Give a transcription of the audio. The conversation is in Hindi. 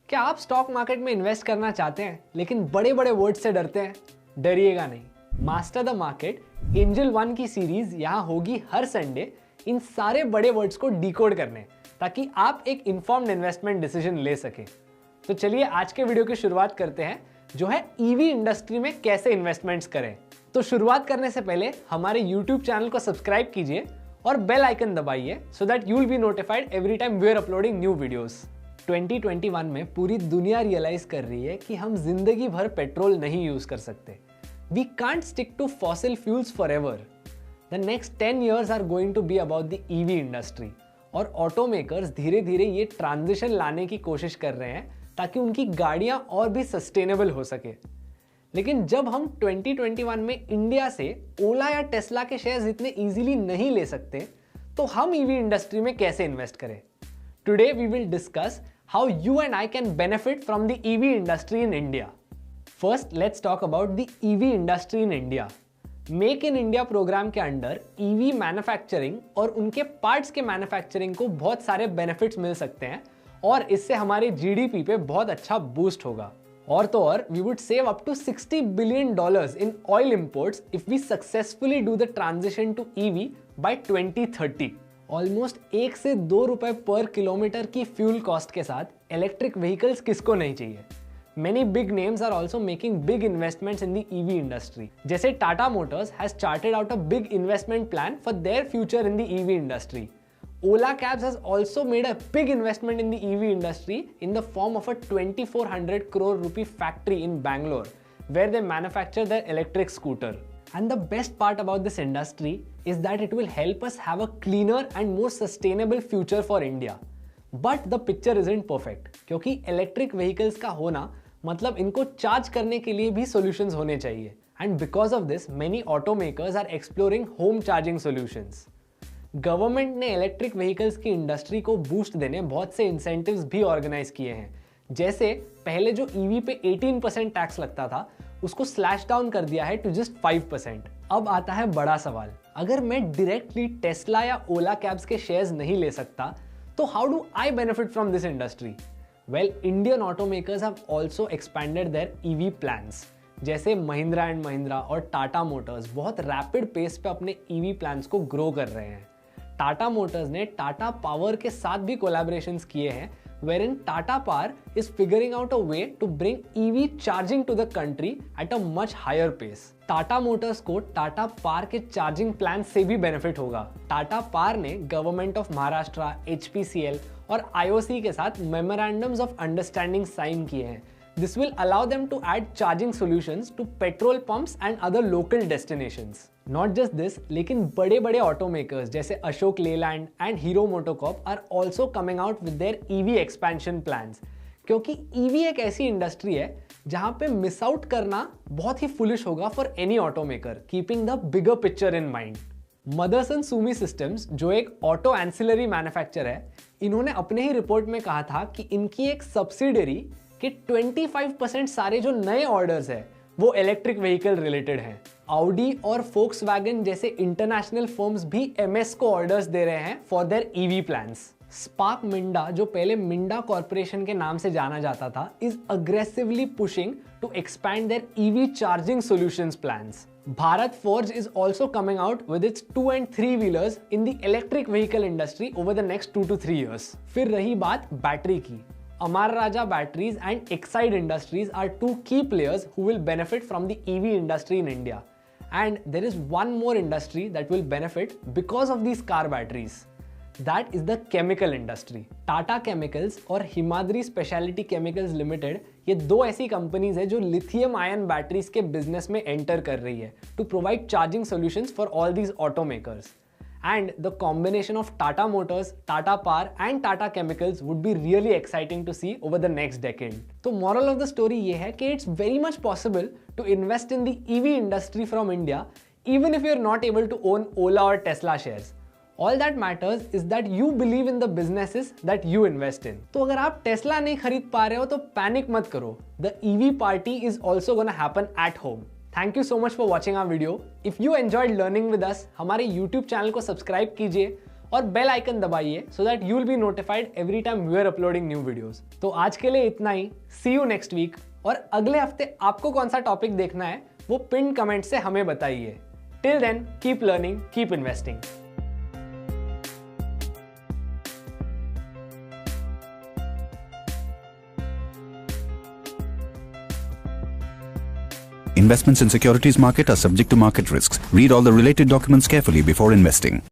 क्या आप स्टॉक मार्केट में इन्वेस्ट करना चाहते हैं लेकिन बड़े बड़े वर्ड से डरते हैं? डरिएगा नहीं। Master the market angel one की सीरीज यहाँ होगी हर संडे इन सारे बड़े वर्ड्स को डिकोड करने, ताकि आप एक इन्फॉर्म्ड इन्वेस्टमेंट डिसीजन ले सकें। तो चलिए आज के वीडियो की शुरुआत करते हैं, जो है ईवी इंडस्ट्री में कैसे इन्वेस्टमेंट्स करें। तो शुरुआत करने से पहले हमारे यूट्यूब चैनल को सब्सक्राइब कीजिए और बेल आइकन दबाइए so that you will be notified every time we are uploading new videos. 2021 में पूरी दुनिया रियलाइज कर रही है कि हम जिंदगी भर पेट्रोल नहीं यूज कर सकते। We can't stick to fossil fuels forever. The next 10 years are going to be about the EV industry, और ऑटो मेकर्स धीरे धीरे ये ट्रांजिशन लाने की कोशिश कर रहे हैं ताकि उनकी गाड़ियां और भी सस्टेनेबल हो सके। लेकिन जब हम 2021 में इंडिया से ओला या टेस्ला के शेयर्स इतने इजीली नहीं ले सकते, तो हम ईवी इंडस्ट्री में कैसे इन्वेस्ट करें? Today we will discuss how you and I can benefit from the EV industry in India. First, let's talk about the EV industry in India. Make in India programme के अंडर EV मैन्युफैक्चरिंग और उनके पार्ट्स के मैन्युफैक्चरिंग को बहुत सारे बेनिफिट्स मिल सकते हैं, और इससे हमारे जीडीपी पे बहुत अच्छा बूस्ट होगा। और तो और we would save up to $60 billion in oil imports if we successfully do the transition to EV by 2030. Almost 1 से 2 रुपए पर किलोमीटर की फ्यूल कॉस्ट के साथ इलेक्ट्रिक व्हीकल्स किसको नहीं चाहिए? Many big names are also making big investments in the EV industry. जैसे Tata Motors has charted out a big investment plan for their future in the EV industry. Ola Cabs has also made a big investment in the EV industry in the form of a 2,400 crore rupee factory in Bangalore, where they manufacture their electric scooter. And the best part about this industry is that it will help us have a cleaner and more sustainable future for India. But the picture isn't perfect, क्योंकि electric vehicles का होना मतलब इनको चार्ज करने के लिए भी solutions होने चाहिए. And because of this, many automakers are exploring home charging solutions. Government ने इलेक्ट्रिक व्हीकल्स की इंडस्ट्री को बूस्ट देने बहुत से इंसेंटिव्स भी ऑर्गेनाइज किए हैं। जैसे पहले जो ईवी पे 18% टैक्स लगता था, उसको स्लैश डाउन कर दिया है टू जस्ट 5%। अब आता है बड़ा सवाल, अगर मैं डायरेक्टली टेस्ला या ओला कैब्स के शेयर्स नहीं ले सकता, तो how do I benefit from this industry? Well, Indian automakers have also expanded their EV plans. जैसे महिंद्रा एंड महिंद्रा और टाटा मोटर्स बहुत रैपिड पेस पे अपने ईवी प्लान्स को ग्रो कर रहे हैं। टाटा मोटर्स ने टाटा पावर के साथ भी कोलैबोरेशंस किए हैं, wherein Tata Power is figuring out a way to bring EV charging to the country at a much higher pace. Tata Motors को टाटा पावर के चार्जिंग प्लान से भी बेनिफिट होगा। टाटा पावर ने गवर्नमेंट ऑफ महाराष्ट्र, HPCL और IOC के साथ मेमोरेंडम्स ऑफ अंडरस्टैंडिंग साइन किए हैं। This will allow them to add charging solutions to petrol pumps and other local destinations. Not just this, लेकिन बड़े बड़े ऑटोमेकर्स जैसे Ashok Leyland and Hero MotoCorp are also coming out with their EV expansion plans, क्योंकि ईवी एक ऐसी इंडस्ट्री है जहां पे मिस आउट करना बहुत ही फुलिश होगा for any automaker, keeping the bigger picture in mind. Motherson Sumi systems, जो एक ऑटो एंसिलरी मैन्युफैक्चरर है, इन्होंने अपने ही रिपोर्ट में कहा था कि इनकी एक सब्सिडरी कि 25% सारे जो नए ऑर्डर्स है वो इलेक्ट्रिक व्हीकल रिलेटेड हैं। ऑडी और फोक्सवैगन जैसे इंटरनेशनल फर्म्स भी एमएस को ऑर्डर्स दे रहे हैं for their EV plans. Spark Minda, जो पहले मिंडा कॉर्पोरेशन के नाम से जाना जाता था, is aggressively pushing to expand their EV charging solutions plans. Bharat Forge is also coming out with its 2 and 3 wheelers in the electric vehicle industry over the next 2 to 3 years. फिर रही बात बैटरी की, Amara Raja Batteries and Exide Industries are two key players who will benefit from the EV industry in India. And there is one more industry that will benefit because of these car batteries. That is the chemical industry. Tata Chemicals और हिमाद्री स्पेशलिटी केमिकल्स लिमिटेड, ये दो ऐसी कंपनीज है जो लिथियम आयन बैटरीज के बिजनेस में एंटर कर रही है to provide charging solutions for all these automakers. And the combination of Tata Motors, Tata Power and Tata Chemicals would be really exciting to see over the next decade. तो moral of the story ये है कि it's very much possible to invest in the EV industry from India, even if you're not able to own Ola or Tesla shares. All that matters is that you believe in the businesses that you invest in. तो अगर आप Tesla नहीं खरीद पा रहे हो तो पैनिक मत करो. The EV party is also gonna happen at home. Thank you so much for watching our video. If you enjoyed learning with us, हमारे यूट्यूब चैनल को सब्सक्राइब कीजिए और बेल आइकन दबाइए so that you will be notified every time we are uploading new videos. तो आज के लिए इतना ही, सी यू नेक्स्ट वीक। और अगले हफ्ते आपको कौन सा टॉपिक देखना है वो पिन कमेंट से हमें बताइए। Till then, keep learning, keep investing. Investments in securities market are subject to market risks. Read all the related documents carefully before investing.